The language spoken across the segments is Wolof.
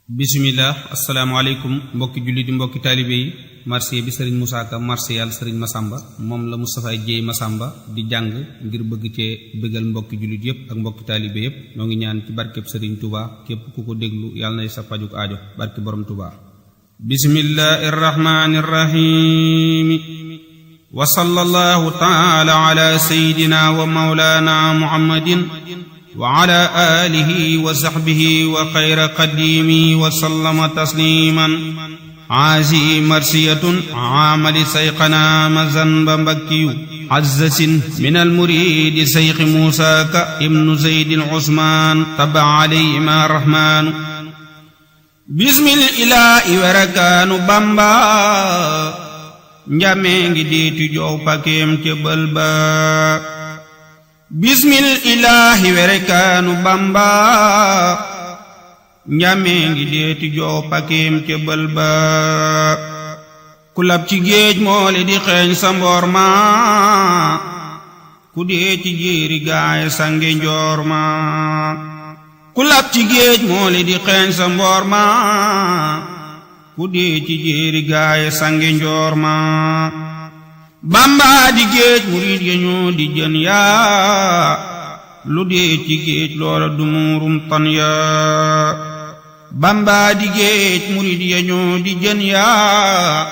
bismillah asalaamaaleykum mbokki julli di mbokki taalibe yi marché bi sëriñ Moussa Ka marché yàlla sëriñ Massamba moom la Moustapha Dieye Massamba di jàng ngir bëgg cee bëggal mbokki jullit yépp ak mbokki taalibe yépp ñoo ngi ñaan ci barkeb sëriñ Touba képp ku ko déglu yàlla nay sa pajuk aajo barke borom Touba. bismillahi rrahmani rrahim wa sallallahu taala ala sayidina wa mawlana muhammadin wa ala alihi wa sahbihi wa xayra qadimi wa sallama tasliman aasi marsiyatun amali sayqana mazanba mbakkiyu azzasin min almuridi sayqi Muusa Ka ibnu Zeydil Usmaan taba alayhima rahmaanu bismil ilaahi werakaanu Bamba njamee ngi diitu jow pakeem ca bël ba bismil ilaahi werekaanu Bamba njamee ngi deeti joo pakeem ca bël ba ku lab ci géej moole di xeeñ sa mboor ma ku dee ci jéeri gaay sange njoor ma ku lab ci géej moole di xeeñ sa mboor ma ku dee ci jéeri gaay sange njoor ma Bamba di géej murid ya ñoo di jën yaa lu dee ci géej loola du muurum tan yaa Bamba di géej murid ya ñoo di jën yaa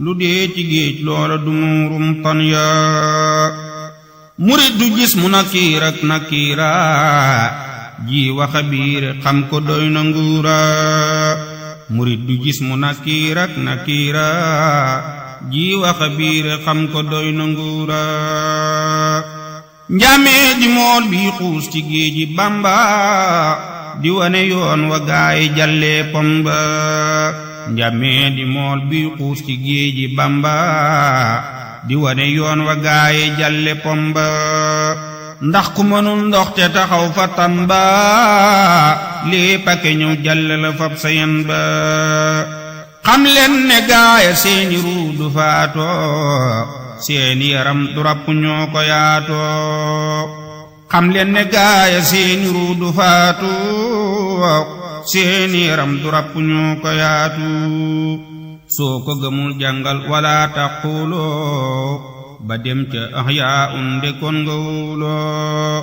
lu dee ci géej loola du muurum tan yaa murid du gis mu nakiir ak nakiira ji waxa biir xam ko doy na nguura murid du gis mu nakiir ak nakiira ji waxa biir xam ko doy na nguura njamee di mool bi xuus ci géeji Bamba di wane yoon wa gaay jalle pomba njamee di mool bi xuus ci géeji Bamba di wane yoon wa gaay jalle pomba ndax ku mënul ndox te taxaw fa Tamba lépp ak ñëw jalle la fab sayen ba xam leen ne gaaya seeni ruu du faatoo seeni yaram du rapp ñoo ko yaatoo xam leen ne gaaya seeni ruu du faatoo seeni yaram du rapp ñoo ko yaatu soo ko gëmul jàngal wala taquloo ba dem ca ahyaa unde kon nga wuloo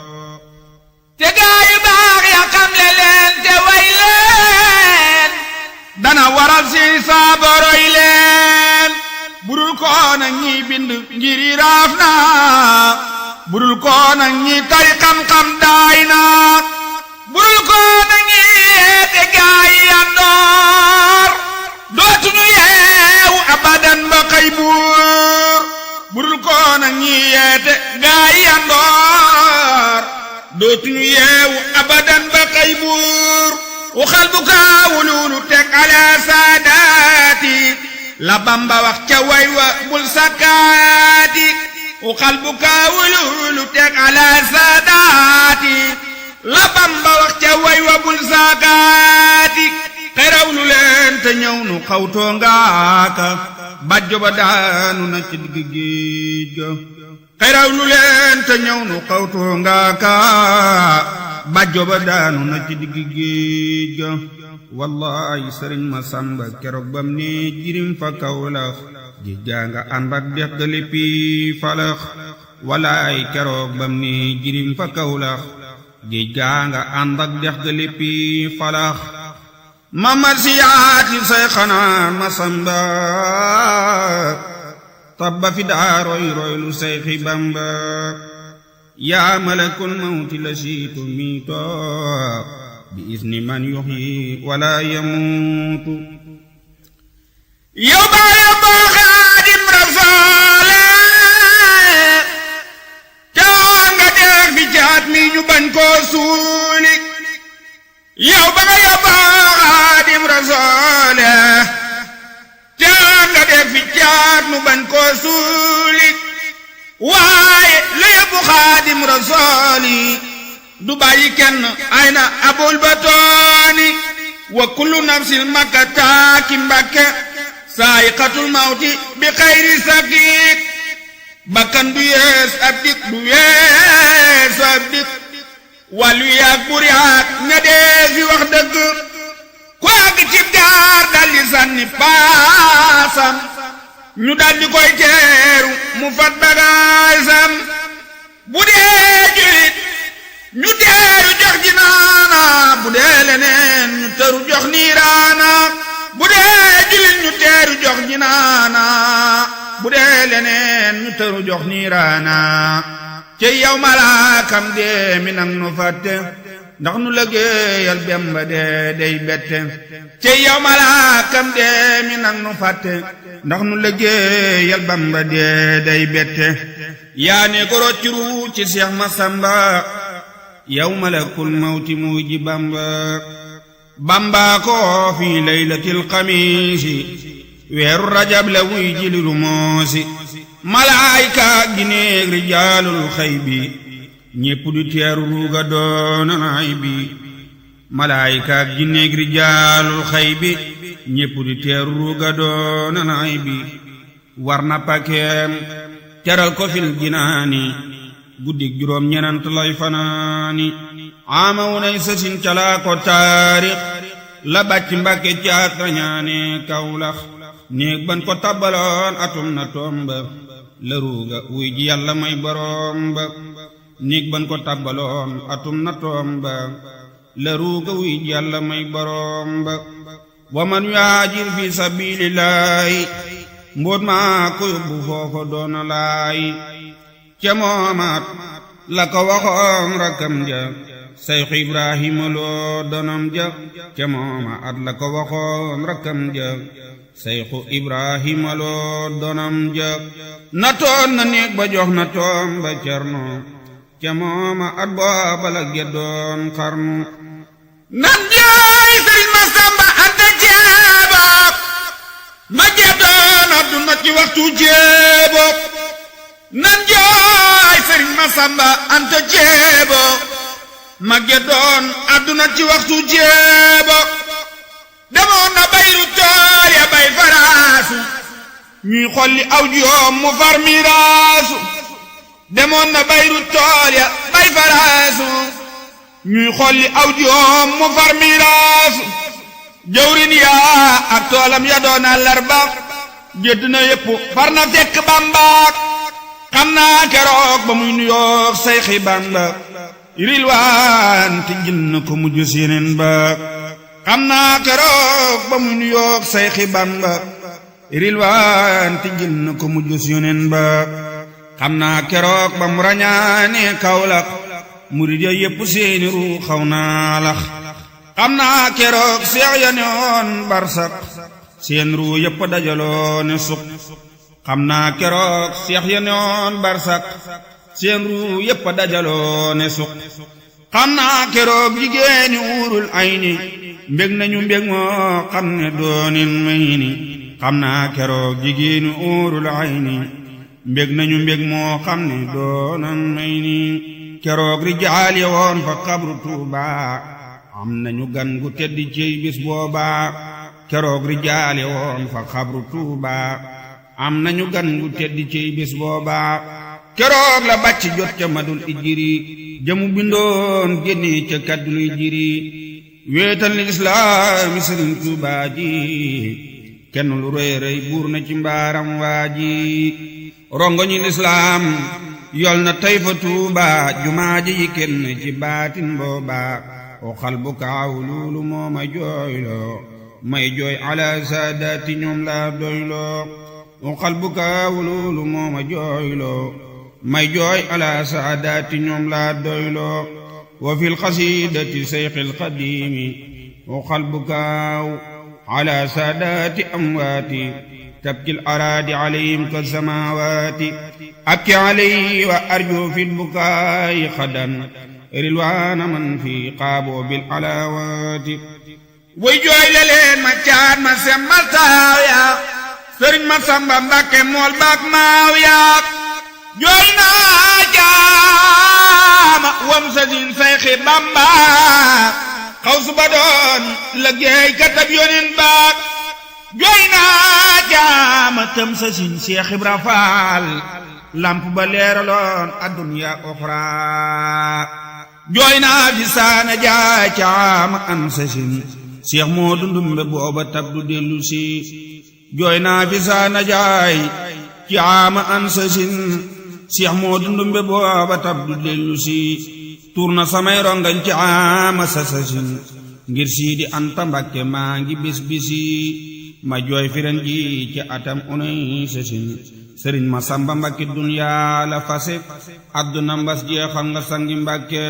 te gaayu baax ya xam le leen te way leen dana waral seen saaboroy leen budul koona ñi bind ngiri raaf na budul koona ñi tari xam-xam daay na budul koona ñi yeete gaay yandoor dootuñu yeewu abadan ba xëy buur budul koona ñi yeete gaay yandoor dootuñu yeewu abadan ba xëy buur waxal bu kaawululu teg ala saadaati la Bamba wax ca way wa bul sakkaati waxal bu kaawululu teg ala saadaati la Bamba wax ca way wa bul sakkaati xeraw lu leen te ñëw nu xawtoo ngaaka bàjjo ba daanu na ci digg géej ga xeraw lu leen te ñëw nu xawtoo ngaaka bàjjo ba daanu na ci digg géej ga wallahi sëriñ Masamba keroog bam ne jirim fa Kawlax géej gaa nga ànd ak dex ga léppi falax wallahi keroog bam ne jirim fa Kawlax géej gaa nga ànd ak dex ga léppi falax ma marsiyaati say xanaa Masamba tabba fi daa roy roy lu Seyxi Bamba yaa malakul mawti la siitu miito bi isni man yuxyi wala yamuutu yow baaya boo Xaadim Rasuul teewoon nga dee fi jaat mi ñu bañ koo suuli yow baaya boo Xaadim Rasuul teewoon nga dee fi jaat mu bañ koo suuli waaye lu yóbbu Xaadim Rasuuli du bàyyi kenn ay na abul batooni wa kullu nafsin makka taaki Mbàkke saayiqatul mawti bi xayri sakiik bakkan du yees ab dik du yees ab dik wàllu yaag buri yaag ña dee fi wax dëgg ku sànni paasam ñu daldi koy teeru mu fat bagaasam bu dee julit ñu teeru jox jinaana bu dee leneen ñu teeru jox niiraana bu dee julit ñu teeru jox jinaana bu dee leneen ñu teeru jox niiraana ci yow malaakam dee mi nang nu fàtte ndax nu liggéeyal Bamba dee day bette ci yow malaakam dee mi nang nu fàtte ndax nu liggéeyal Bamba dee day bette yaa ne ko rocciru ci Seex Masamba yow malakul mawti muy ji Bamba Bamba ko fi laylatil xamiisi weeru rajab la wuy ji liru moosi malaayka gi néeg rijaalul xay bi ñépp du teeru ruuga doona naay bi malaayka gi néeg rijaalul xay bi ñépp du teeru ruuga doona naay bi war na pakeem teral ko fil jinaani guddik juróom ñenant lay fanaani ama wunay sasin calaa ko taarix la bàcc Mbàkke caat rañaane Kawlax néeg ban ko tabbaloon atum na tomba la ruuga wuy ji yàlla may boroom ba néeg ban ko tabbaloon atum na tomba la ruuga wuy ji yàlla may boroom ba wa man yaajir fi sabilillahi mbóot maa ko yóbbu foofa doona laay ca moomaat la ko waxoon rakkam ja Sayxu Ibrahima loo donom ja ca mooma at la ko waxoon rakkam ja Sayxu Ibrahima loo donom ja na toon na néeg ba jox na toom ba Cerno ca mooma at booba la geddoon xarnu nan jaay Sëriñ Masamba Anta Jeebo ma geddoon adduna ci waxtu jéebo nan jaay Sëriñ Masamba Anta Jeebo ma geddoon adduna ci waxtu jéebo demoon na bayru tool ya bay faraasu ñuy xolli aw joom mu far miraasu demoon na bayru tool ya bay faraasu ñuy xolli aw joom mu far miraasu jawrin yaa ak toolam ya doon àllarba gédd na yépp far na fekk Bambaak xam naa keroog ba muy nuyoog Sayxi Bamba rilwaan ti jinn ko mujj séeneen ba xam naa keroog ba muy nuyoog Sayxi Bamba rilwaan ti jinn ko mujj séeneen ba xam naa keroog ba mu rañaane Kawlax murid ya yépp seeni ru xaw naa lax xam naa keroog seex ya ne woon barsak seen ru yépp dajaloo ne suq xam naa keroog seex ya ne woon barsak seen ru yépp dajaloo ne suq xam naa keroog jigéeni uurul ayni mbég nañu mbég moo xam ne doonin may ni xam naa keroog jigéeni uurul ayni mbég nañu mbég moo xam ne doonan may ni keroog rijaal ya woon fa xabru Tuuba am nañu gan gu tedd ciy bis booba keroog rijaal ya woon fa xabru Tuuba am nañu gan gu tedd ciy bis booba keroog la bàcc jot ca madul ijiri jamu bindoon génne ca kaddul ijiri wéetal ni islaami Sëriñ Tuubaa ji kenn lu rëy rëy buur na ci mbaaram waa ji rongoñi lislaam yol na tey fa Tuubaa jumaa ji yi kenn ci baatin booba o xal bu kaaw luulu moo ma jooyloo may jooy ala saadaati ñoom laa doyloo o xal bu kaaw luulu moo ma jooyloo may jooy ala saadaati ñoom laa doyloo wa fil xasiidati Sayxil Xadiimi wa qalbukaaw ala saadaati amwaati tabkil araadi alayhim ka samaawaati abki alayhi wa arju fil bukaayi xadan rilwaana man fi qaaboo bil alaawaati way jooy la leen ma caat ma semmal taaw yaa Sëriñ Masamba Mbàkke mool baak maaw yaa jooy naa jaama wam sa sin Sayxi Bamba xaw su ba doon liggéey katab yonin baak jooy naa jaama tam sa sin Seex Ibra Faal lamp ba leeraloon adduniya oxra jooy naa fi saana jaa caama am sa sin Seex Moodu Ndumbe booba tab du dellu si jooy naa fi saana jaay ci ama an sasin Seex Moodu Ndumbe booba tab du dellu si tuur na samay rongañ ci ama sasin ngir Siidi Anta Mbakke maa ngi bis bisi ma jooy firen ji ci atam unay sasin Sëriñ Masamba Mbakke duniyaa la fase adduna mbas jeexal nga sangi Mbakke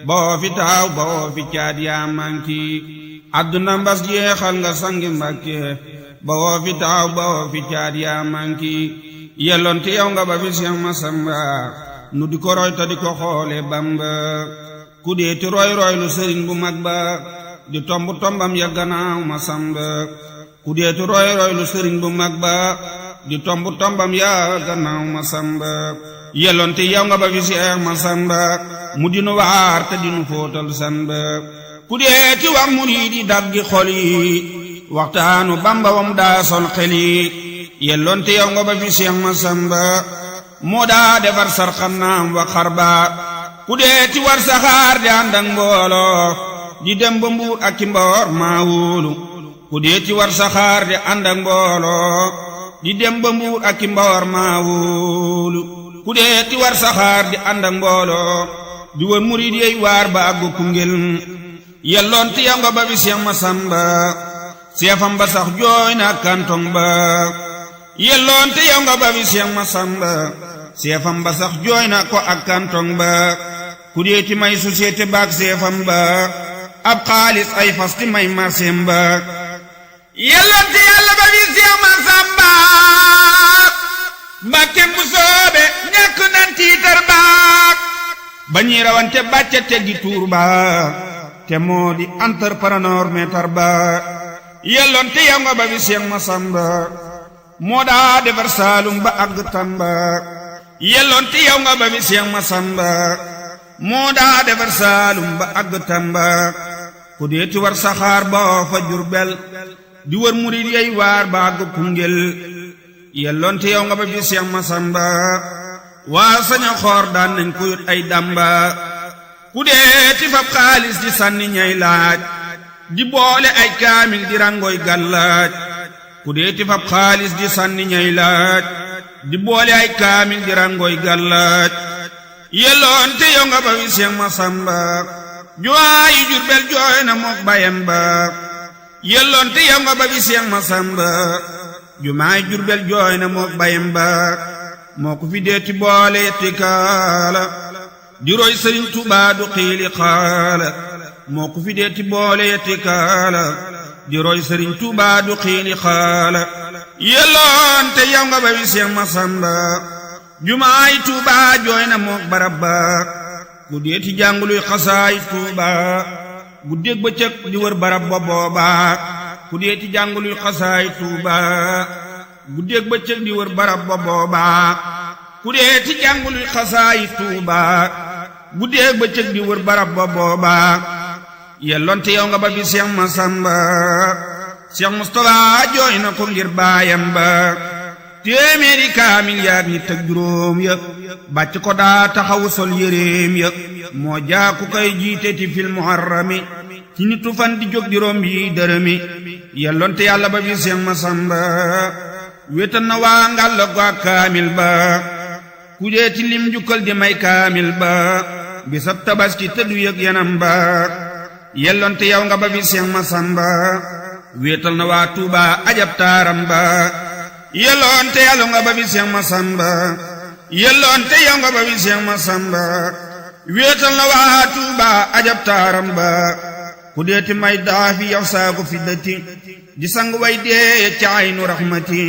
boo fi taaw boo fi caat yaa manki adduna mbas jeexal nga sangi Mbakke boo fi taaw boo fi caat yaa manki yelloon te yow nga ba fi Seex Masamba nu di ko roy ta di ko xoole Bamba ku dee ti roy roy lu sëriñ bu mag ba di tomb tombam ya gannaaw Masamba ku dee ti roy roy lu sëriñ bu mag ba di tomb tombam ya gannaaw Masamba yelloon te yow nga ba fi Seex Masamba mu dinu waar te dinu fóotal samba ku dee ti wax murid yi daggi xol yi waxtaanu Bamba wam daa sol xel yi yelloon te yow nga ba fi Seex Masamba moo daa defar sarxanaam wa xarba ku dee ti war saxaar di ànd ak mbooloo di dem ba Mbuur ak ci Mboor maa wóolu ku dee ti war saxaar di ànd ak mbooloo di dem ba Mbuur ak ci Mboor maa wóolu ku dee ti war saxaar di ànd ak mbooloo di wër murid yey waar ba àggu Koungheul yelloon te yow nga ba fi Seex Masamba seefam ba sax jooy na kantong ba yelloon te yow nga ba fi Seex Masamba seefam ba sax jooy na ko ak kantong ba ku dee ti may société baak seefam ba ab xaalis ay fas ti may marseem ba yelloon te yàlla ba fi Seex Masamba Mbàkkeem bu soobe ñàkk nan tiitar baak ba ñuy rawante bàcce teggi tuur ba te moo di entrepreneur meetar ba yelloon te yow nga ba fi Seex Masamba moo daa defar Saalum ba àgg Tamba yelloon te yow nga ba fi Seex Masamba moo daa defar Saalum ba àgg Tamba ku dee ti war saxaar ba fa Jurbel di wër murid yey waar ba àgg Koungheul yelloon te yow nga ba fi Seex Masamba waa saña xoor daan nañ ko yut ay damba ku dee ti fab xaalis di sànni ñay laaj di boole ay kaamil di rangoy gàllaaj ku dee ti fab xaalis di sànni ñay laaj di boole ay kaamil di rangoy gàllaaj yelloon te yow nga ba fi Seex Masamba juwaayi Jurbel jooy na mook bayam ba yelloon te yow nga ba fi Seex Masamba jumaay Jurbel jooy na mook bayam ba moo ko fi deeti boole yetti kaala di roy Sëriñ Tuubaa du xiili xaala moo ko fi deeti boole yetti kaala di roy Sëriñ Tuubaa du xiili xaala yelloon te yow nga ba fi Seex Masamba jumaay Tuubaa jooy na mook barab ba ku deeti jànguluy xasaay Tuubaa guddeeg bëccëg di wër barab ba booba ku deeti jànguluy xasaay Tuubaa guddeeg bëccëg di wër barab ba booba ku deeti jànguluy xasaay Tuubaa guddeeg bëccëg di wër barab ba booba yelloon te yow nga ba fi Seex Masamba Seex Mustafaa jooy na ko ngir baayam ba téeméeri kaamil yaag ñett ak juróom ya bàcc ko daa taxawu sol yéreem ya moo jaaku kay jiite ti fil muharrami ci nitu fan di jóg di romb yi dërëmi yelloon te yàlla ba fi Seex Masamba wéetal na waa ngàll ko ak kaamil ba ku dee ti lim jukkal di may kaamil ba bisab tabaski te du yëg yanam ba yelloon te yow nga ba fi Seex Masamba wéetal na waa Tuuba ajab taaram ba yelloon te yàlla nga ba fi Seex Masamba yelloon te yow nga ba fi Seex Masamba wéetal na waa Tuuba ajab taaram ba ku dee ti may daafi yow saaku fi dati di sang way dee ca aynu raxmati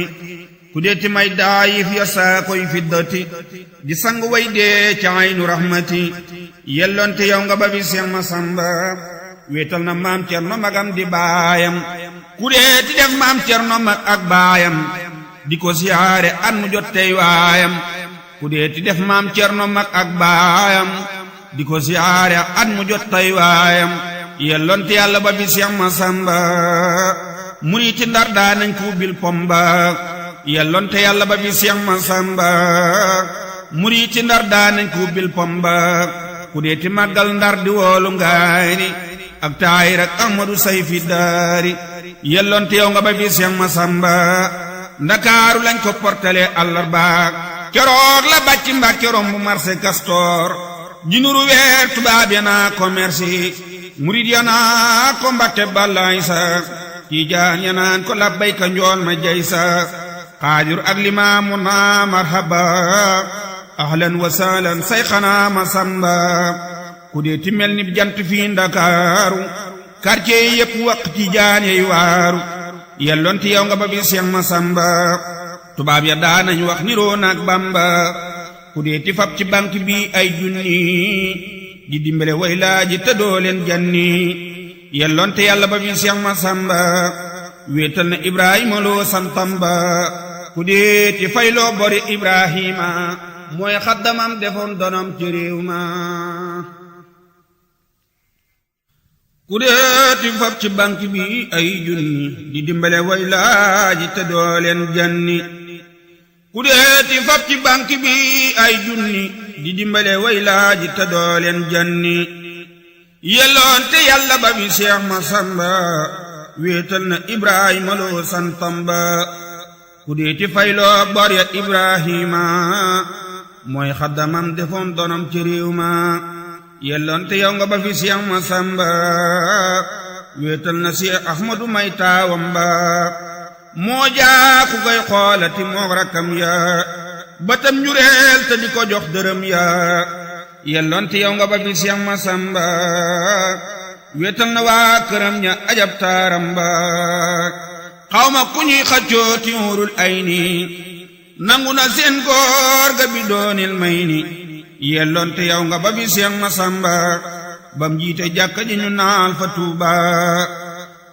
ku dee ti may daayif ya saakoy fi dati di sang way dee ca aynu raxmati yelloon te yow nga ba fi Seex Masamba wéetal na maam Cerno magam di baayam ku dee ti def maam Cerno mag ak baayam di ko siyaare at mu jot tey waayam ku dee ti def maam Cerno mag ak baayam di ko siyaare at mu jot tey waayam yelloon te yàlla ba fi Seex Masamba muriti Ndar daa nañ ko bil pomba yelloon te yàlla ba fi Seex Masamba muriti Ndar daa nañ ko bil pomba ku dee ti màggal Ndar di woolu ngaay ni ak taayir ak Ahmadu Sayfi daari yelloon te yow nga ba bi Seex Masamba Ndakaaru lañ ko portale àllarba keroog la bàcc Mbàkke romb marché Castor jinuru weer tubaab ya naa ko merci murid ya naa ko Mbàkke balaay sa Tijaan ya naan ko labbayka njool ma jay sa Xaadir ak Limaamu naa marhaba ahlan wa sahlan sayxanaa Masamba ku dee ti mel ni jant fii Ndakaaru quartier yi yépp waq Tijaan yey waaru yelloon ti yow nga ba bi Seex Masamba tubaab ya daanañ wax niroo naak Bamba ku dee ti fab ci banque bi ay junni di dimbale way laaji te doo leen janni yelloon te yàlla ba bi Seex Masamba wéetal na Ibrahima loo santam ba ku dee ti fayloo bori Ibrahima mooy xaddamam defoon donom ci réew ma ku dee ti fab ci banque bi ay junni di dimbale way laaji te doo leen janni ku dee ti fab ci banque bi ay junni di dimbale way laaji te doo leen janni yelloon te yàlla ba bi Seex Masamba wéetal na Ibrahima loo santam ba ku dee ti fayloo bor ya Ibrahima mooy xaddamam defoon donom ci réew ma yelloon te yow nga ba fi Seex Masamba wéetal na Seex Ahmadu may taawam ba moo jaa ku koy xoolati moog rakkam ya batam njureel te di ko jox dërëm ya yelloon te yow nga ba fi Seex Masamba wéetal na waa këram ña ajab taaram ba xawma ku ñuy xaccoo ti huurul ayni nangu na seen góor ga bi doonil may ni yelloon te yow nga ba bi Seex Masamba bam jiite jàkka ji ñu naal fa Tuuba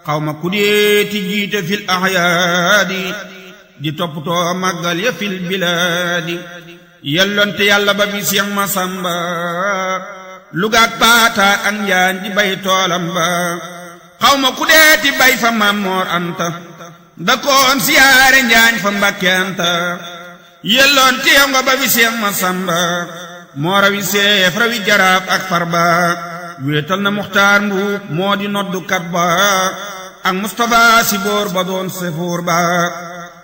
xawma ku dee ti jiite fil ahyaadi di toppatoo màggal ya fil bilaadi yelloon te yàlla ba bi Seex Masamba lugaak paata ak njaan di bay toolam ba xawma ku dee ti bay fa Maam Moor Anta dakoon siyaare njaañ fa Mbàkke Anta yelloon te yow nga ba bi Seex Masamba moo rawi seef rawi jaraaf ak farba wéetal na Muxtaar Mbuub moo di noddukat ba ak Mustafa si boor ba doon sefuur ba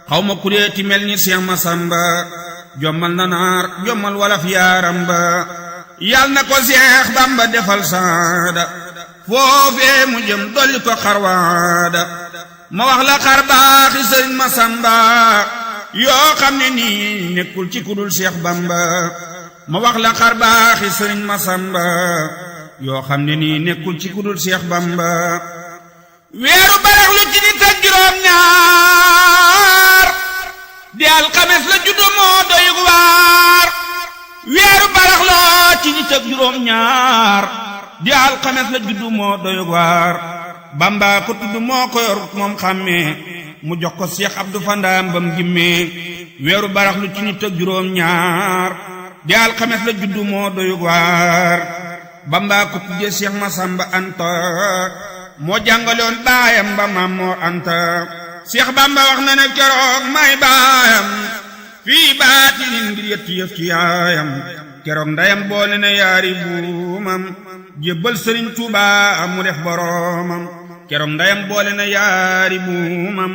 xawma ku dee ti mel ni Seex Masamba jommal na naar jommal walaf yaaram ba yal na ko Seex Bamba defal saada foofee mu jëm dolli ko xarwaada ma wax la xar baaxi Sëriñ Masamba yoo xam ne nii nekkul ci kudul Seex Bamba ma wax la xar baaxi Sëriñ Masamba yoo xam ne nii nekkul ci kudul Seex Bamba weeru baraxlu ci nit ak juróom ñaar di alxames la juddu moo doy waar weeru baraxlu ci nit ak juróom ñaar di alxames la juddu moo doy waar Bamba ko tudd moo ko yor moom xàmmee mu jox ko Seex Abdu Fandaam bam gimmee weeru baraxlu ci nit ak juróom ñaar di alxames la juddu moo doy waar Bamba ko tuddee Seex Masamba Anta moo jàngaloon baayam ba Maam Moor Anta Seex Bamba wax na ne keroog may baayam fii baatinin ngir yetti yëf ci yaayam keroog ndeyam boole na yaari buumam jébbal Sëriñ Tuubaa mu def boroomam keroog ndeyam boole na yaari buumam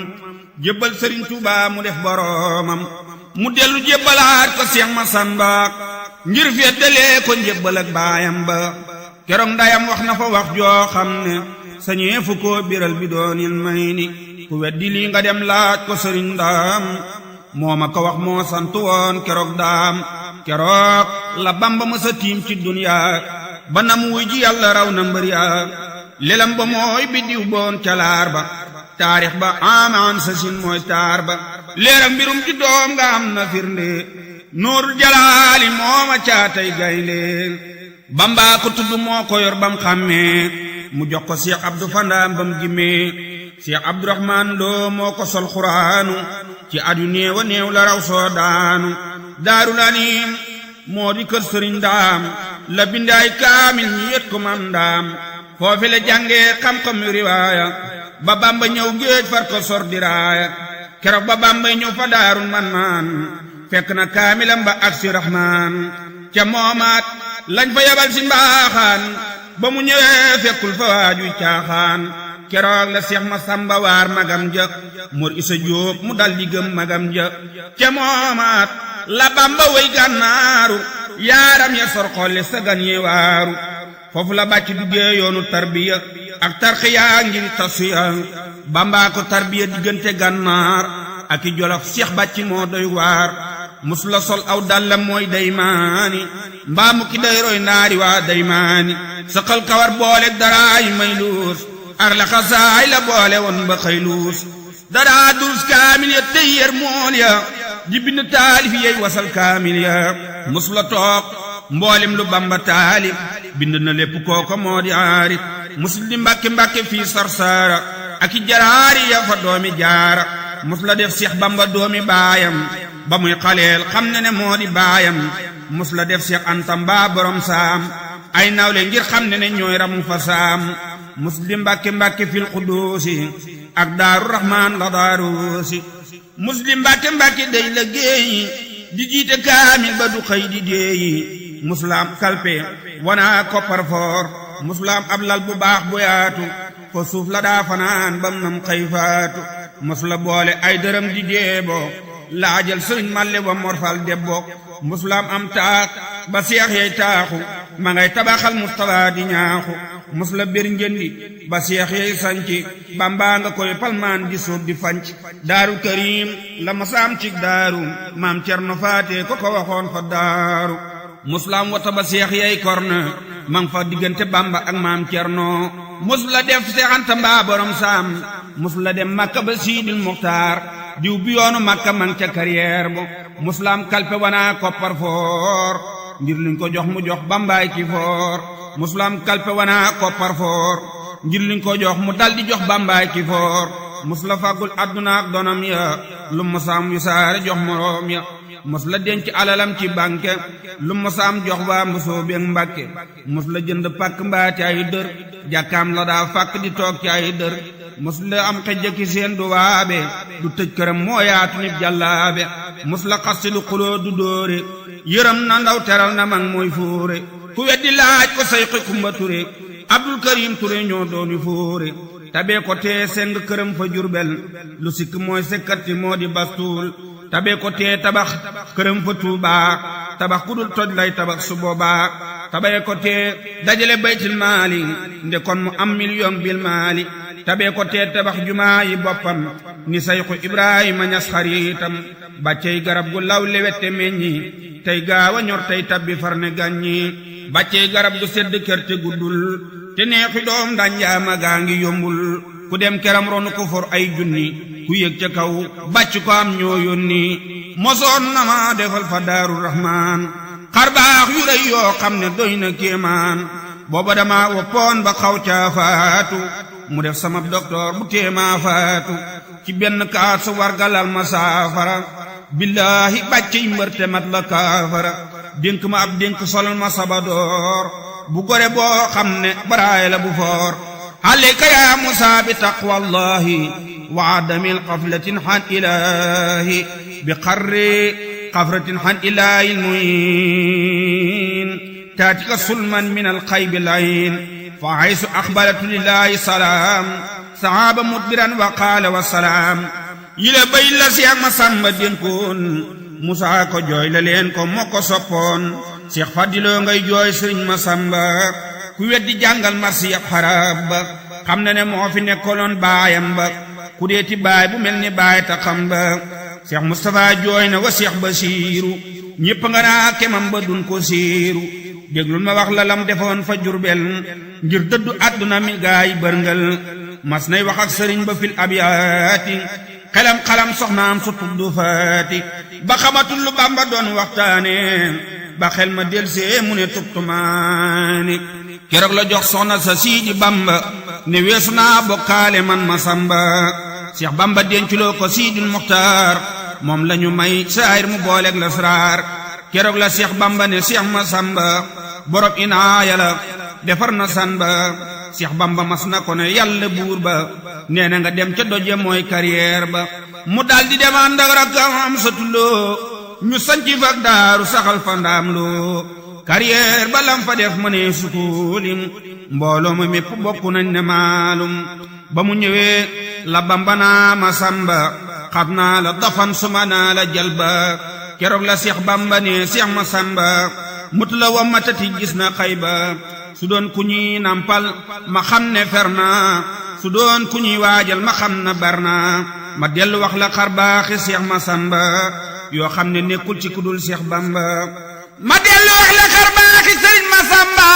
jébbal Sëriñ Tuubaa mu def boroomam mu dellu jébbalaat ko Seex Masamba ngir feddalee ko njébbal ak baayam ba keroog ndeyam wax na fa wax joo xam ne sañee fu ko biral bi doonil may ni ku weddi lii nga dem laaj ko Sëriñ Ndaam moo ma ko wax moo sant woon keroog daam keroog la Bamba mësa tiim ci duniyaa ba nam wuy ji yàlla raw na mbër yaa lelam ba mooy biddiw boon calaar ba taarix ba amaan sa sin mooy taar ba leeram mbirum ci doom nga am na firnde nuurul jalaali mooma caatay gaynde Bamba ko tudd moo ko yor bam xàmmee mu jox ko Seex Abdu Fandaam bam gimmee Seex Abdurahmaan Lo moo ko sol xuraanu ci at yu néew a néew la raw soo daanu Daarul Anim moo di kër Sëriñ Ndaam la bindaay kaamil ñi yët ko Maam Ndaam foofi la jàngee xam-xam yu riwaaya ba Bamba ñëw géej far ko sor diraaya keroog ba Bamba ñëw fa Daarul Mannaan fekk na kaamilam ba ak si Rahmaan ca moomaat lañ fa yabal si mbaaxaan ba mu ñëwee fekkul fa waajuy caaxaan keroog la Seex Masamba waar magam ja Mor Isa Jóob mu dal di gëm magam ja ca moomaat la Bamba way gànnaaru yaaram ya sor xolle sa gan yi waaru foofu la bàcc duggee yoonu tarbiya ak tarxiya ngir tasuya Bamba ko tarbiya diggante gànnaar ak i jolof Seex bàcc moo doy waar mus la sol aw dallam mooy daymaani mbaamu ki day roy naari waa daymaani saqal kawar boole daraay may luus ar la xasaay la boole woon ba xëy luus daraa dus kaamil ya tey yer mool ya di bind taalif yey wasal kaamil ya mus la toog mboolem lu Bamba taalif bind na lépp kooko moo di aarif mus di mbàkke mbàkke fii sarsaara ak i jaraari ya fa doomi jaara mus la def Seex Bamba doomi baayam ba muy xaleel xam ne moo di baayam mus la def Seex Anta Mbaa borom saam ay nawle ngir xam ne ñooy ramu fa saam mus di mbàkke mbàkke fil quduusi ak daaru rahmaan la daaruusi mus di mbàkke mbàkke day la géeyi di jiite kaamil ba du xëy di déeyi musulaam kalpe wana koppar foor musulaam ab lal bu baax bu yaatu fa suuf la daa fanaan bam nam xëy faatu musula boole ay dërëm di déebo laajal sëriñ Malle wa morfal debbo musulaam am taax ba seex yey taaxu ma ngay tabaxal Mustafa di ñaaxu musula bir njëndi ba seex yey sanci Bamba nga koy palmaan di suuf di fanc daaru karim la masaam cig daaru maam Cerno faate ko waxoon fa daaru musulaam wata ba seex yey korne mang fa diggante Bamba ak maam Cerno musula def Seex Anta Mbaa borom saam musula dem Makka ba Siidil Muxtaar diw bi yoonu Makka mang ca carrière bo musulaam kalpe wana koppar foor ngir luñ ko jox mu jox Bambaay ki foor musulaam kalpe wana koppar foor ngir luñ ko jox mu daldi jox Bambaay ki foor musula fàggul adduna ak donam ya lu musaam yu saare jox moroom ya musula denc alalam ci banque lu musaam jox waa musoo beeg Mbàkke musula jënd pàkk mbaa ci ay dër jàkkaam la daa fàkk di toog ci ay dër musula am xejja ki seen du waabe du tëj këram moo yaatu nit jàllaabe musula xasti lu xuloo du dóore yërëm na ndaw teral na mag mooy fóore ku weddi laaj ko Sayxi Kumba Ture Abdul Karim Ture ñoo dooni fóore tabee ko tee seng këram fa Jurbel lu sikk mooy sekkati moo di bastuul tabee ko tee tabax këram fa Tuubaa tabax ku dul toj lay tabax su boobaa tabee ko tee dajale baytil maali nde kon mu am million bil maali tabee ko tee tabax jumaa yi boppam ni Sayxu Ibrahima Ñas xariitam bàccey garab gu law lewette meññi tey gaawa ñor tey tabbi farne gàññi bàccey garab gu sedd kër te guddul te neexi doom danjaama gaa ngi yombul ku dem keram ronu ko for ay junni ku yëg ca kaw bàcc ko am ñoo yónni mosoon na ma defal fa Daaru Rahmaan xar baax yu rëy yoo xam ne doy na kéemaan booba dama woppoon ba xaw caa faatu mu def sama docteur bu téemaa faatu ci benn kaat su wargalal ma saafara billaahi bàccey mbërte mat la kaafara dénk ma ab dénk solal ma sabadoor bu gore boo xam ne baraay la bu foor alayka yaa Musaa bi taqwallahi wa adamil xaflatin xan ilaahi bi xarri xafratin xan ilaahi muin taatika sulman min alxaybi layin fa haysu axbaratu lillahi salaam sahaaba mudbiran wa qaala wa salaam yile bay la Seex Masamba dénkoon Musaa ko jooy la leen ko moo ko soppoon Seex Fadiloo ngay jooy Sëriñ Masamba ku weddi jàngal marsi ab xarab ba xam na ne moo fi nekkoloon baayam ba ku deeti baay bu mel ni baay ta xam ba Seex Mustafaa jooy na wa Seex Basiiru ñépp nga naa kemam ba dun ko siiru déglul ma wax la lam defoon fa Jurbel ngir dëddu àdduna mi gaay bërngal mas nay wax ak sëriñ ba fil abiyaati xalam soxnaam su tudd faati ba xamatul lu Bamba doon waxtaane ba xel ma delsee mu ne tubtumaani keroog la jox soxna sa Siidi Bamba ne weesu naa bokkaale man Masamba Seex Bamba denculoo ko Siidil Muxtaar moom lañu may saayir mu booleeg lasraar keroog la Seex Bamba ne Seex Masamba borom inaaya la defar na san ba Seex Bamba mas na ko ne yàlla buur ba nee na nga dem ca doje mooy carrière ba mu daldi dem ànd ak rakkam am sa tulloo ñu sanci fak daaru saxal fa ndaam loo carrière ba lam fa def mënee sukulim mbooloo ma mépp bokk nañ ne maalum ba mu ñëwee la Bamba naa ma samba xat naa la dafan suma naa la jalba keroog la Seex Bamba ne Seex ma samba mut la wa matati gis na xayba su doon ku ñuy nampal ma xam ne fer naa su doon ku ñuy waajal ma xam na bar naa ma dellu wax la xar baaxi Seex ma samba yoo xam ne nekkul ci kudul Seex Bamba ma dellu wax la xar baaxi Sëriñ ma samba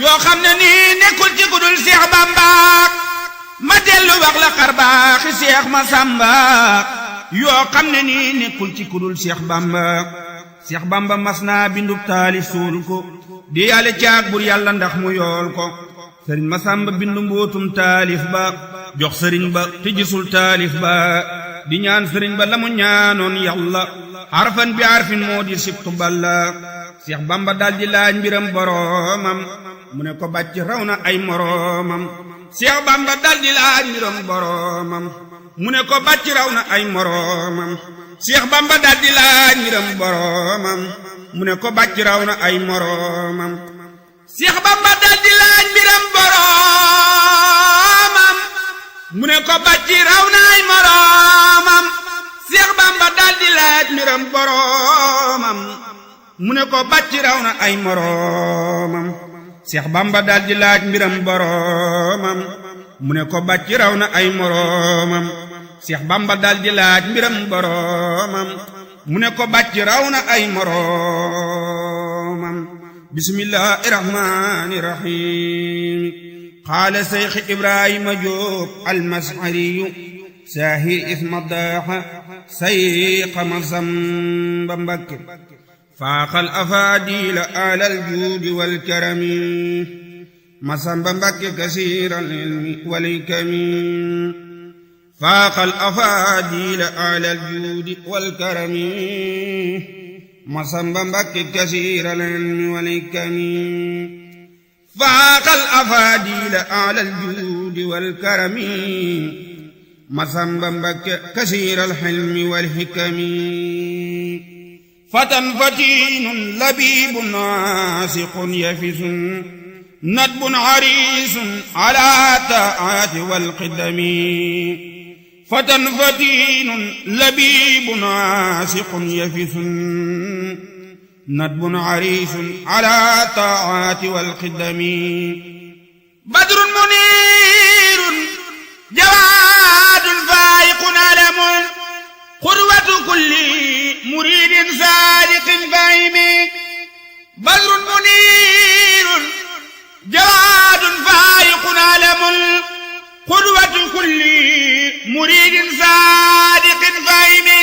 yoo xam ne nii nekkul ci kudul Seex Bamba ma dellu wax la xar baaxi Seex ma samba yoo xam ne nii nekkul ci kudul Seex Bamba Seex Bamba mas naa bindub taalif suul ko di yàlla caag bur yàlla ndax mu yool ko Sëriñ ma samba bindu mbootum taalif ba jox sëriñ ba te gisul taalif ba di ñaan sëriñ ba la mu ñaanoon yàlla harfan bi harfin moo di sibtu balla Seex Bamba daldi laaj mbiram boroomam mu ne ko bàcc raw na ay moroomam Seex Bamba daldi laaj mbiram boroomam mu ne ko bàcc raw na ay moroomam Seex Bamba daldi laaj mbiram boroomam mu ne ko bàcc raw na ay moroomam Seex Bamba daldi laaj mbiram boroomam mu ne ko bàcc raw na ay moroomam Seex Bamba daldi laaj mbiram boroomam mu ne ko bàcc raw na ay moroomam Seex Bamba daldi laaj mbiram boroomam mu ne ko bàcc raw na ay moroomam Seex Bamba daldi laaj mbiram boroomam mu ne ko bàcc raw na ay moroomam bismillahi rahmani rahim qaala Seex Ibrahima Jóob almashariyu saahir isma daaxa sayqa Masamba Mbakke faaxal afaadila alal juudi wal karami Masamba Mbakke kasiiral ilmi wal hikami faaxal afaadila alal juudi wal karami Masamba Mbakke kasiiral ilmi wal hikami faaxal afaadila alal juudi wal karami Masamba Mbakke kasiiral ilmi wal hikami fatan fatinun labibun naasiqun yafisun nadbun harisun ala taati wal qidami fatan fatinun labibun naasiqun yafisun nadbun harisun ala taati wal qidami badrun munirun jawaadun faayiqun alamun qurwatu kulli muridin saadiqin fahimi badrun munirun jawaadun faayiqun alamun qurwatu kulli muridin saadiqin fahimi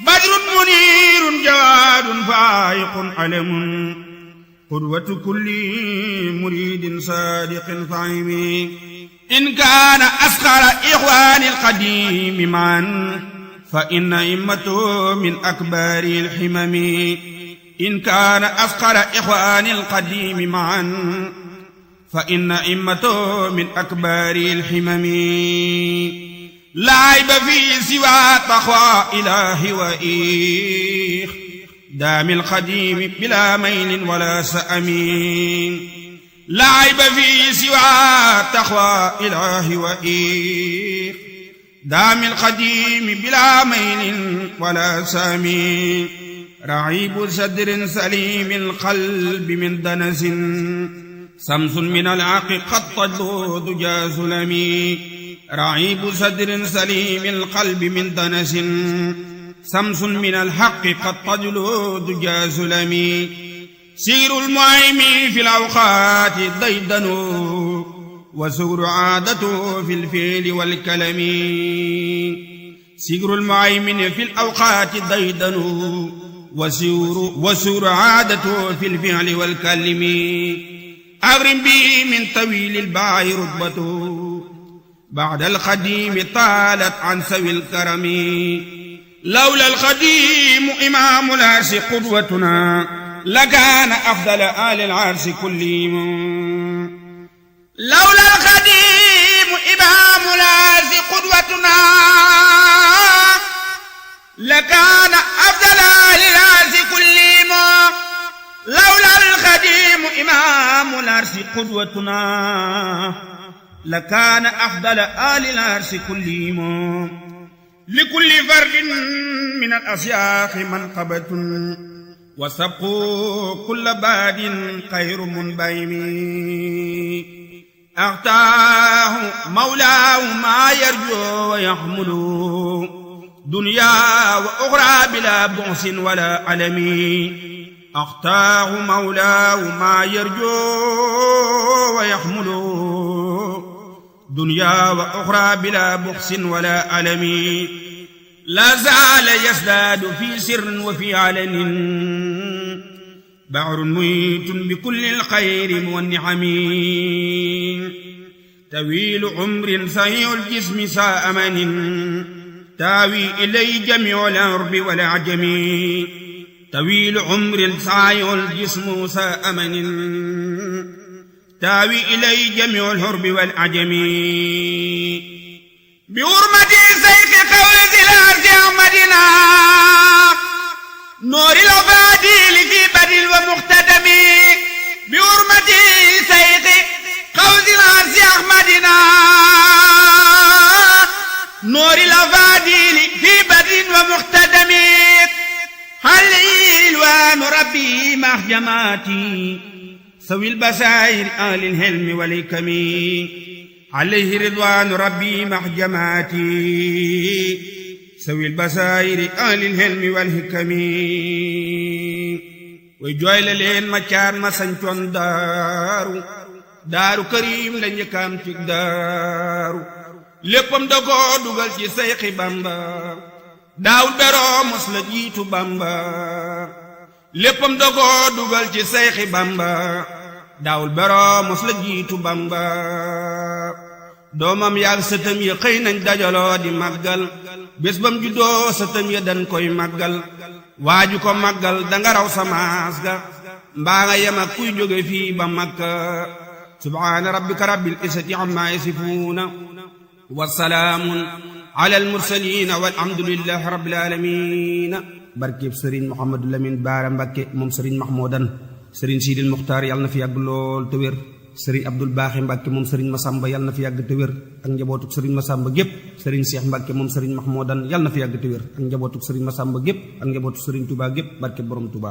badrun munirun jawaadun faayiqun alamun qurwatu kulli muridin saadiqin fahimi in kaana asxara ixwaani alqadimi man fa inna immatu min akbari alhimami in kaana asxara ixwaani alqadimi man fa inna immatu min akbari alhimami laa ayba fi siwa taqwa ilahi wa ix daami alqadimi bila maylin wala sa'amin laa ayba fi siwa taqwa ilahi wa ix daami alqadimi bila maylin wala sa'amin rahibu sadrin salimi alqalbi min danasin samsun min alaqi qad tadlu jazulami rahibu sadrin salimi alqalbi min danasin samsun min alhaqi qad tadlu jazulami سير المعيم في الأوقات ضيدن وسور عادته في الفعل والكلم سير المعيم في الأوقات ضيدن وسور عادته في الفعل والكلم أغرم به من طويل الباع رتبته بعد الخديم طالت عن سوي الكرم لولا الخديم إمام العرش قدوتنا لكان أفضل آل العرش كلهم لولا الخديم إمام العرش قدوتنا لكان أفضل آل العرش كلهم العرش قدوتنا لكان أفضل آل العرش كلهم لكل فرد من الأشياخ منقبة وسبقوا كل باد خير منبهم أعطاه مولاه ما يرجو ويحمل دنيا وأخرى بلا بؤس ولا ألم أعطاه مولاه ما يرجو ويحمل دنيا وأخرى بلا بؤس ولا ألم لا زال يزداد في سر وفي علن بحر ميت بكل الخير والنعم طويل عمر سيء الجسم ساء من تاوي إليه جميع الأرب والعجم طويل عمر سيء الجسم ساء من تاوي إليه جميع الهرب والعجم بحرمة سيف قوس الأرض أحمدنا نور الأفاضل في بدل ومقتدم بحرمة سيف قوس الأرض أحمدنا نور الأفاضل في بدل ومقتدم حليل ربي مع جماعتي سوي البصائر آل الحلم والحكم عليه رضوان ربي مع جماعتي سوي البصائر آل الحلم والحكم وجويل لين ما كان ما سنتون daaru karim la njëkkaam ci daaru léppam da ko dugal ci Seyxi Bamba daawul beroo mos la jiitu Bamba léppam da ko dugal ci Seyxi Bamba daawul beroo mos la jiitu Bamba doomam yaag sëtam ya xëy nañ dajaloo di màggal bés bam juddoo sëtam ya dañ koy màggal waaju ko màggal danga raw samaas ga mbaa nga yem ak kuy jóge fii ba Makka subhaana rabbika rabbil izzati ammaa yasifuuna wa salaamun alal mursaliina walhamdulillahi rabbil aalamiina barkeb sëriñ Mouhamadou Lamine Baara Mbakke moom sëriñ Mahmoudan sëriñ Sidil Muxtaar yàlla na fi yàgg lool te wér sëriñ Abdul Baaxi Mbakke moom sëriñ Masamba yàlla na fi yàgg te wér ak njabootuk sëriñ Masamba gépp sëriñ Cheikh Mbakke moom sëriñ Mahmoudan yàlla na fi yàgg te wér ak njabootuk sëriñ Masamba gépp ak njabootuk sëriñ Touba gépp barkeb borom Touba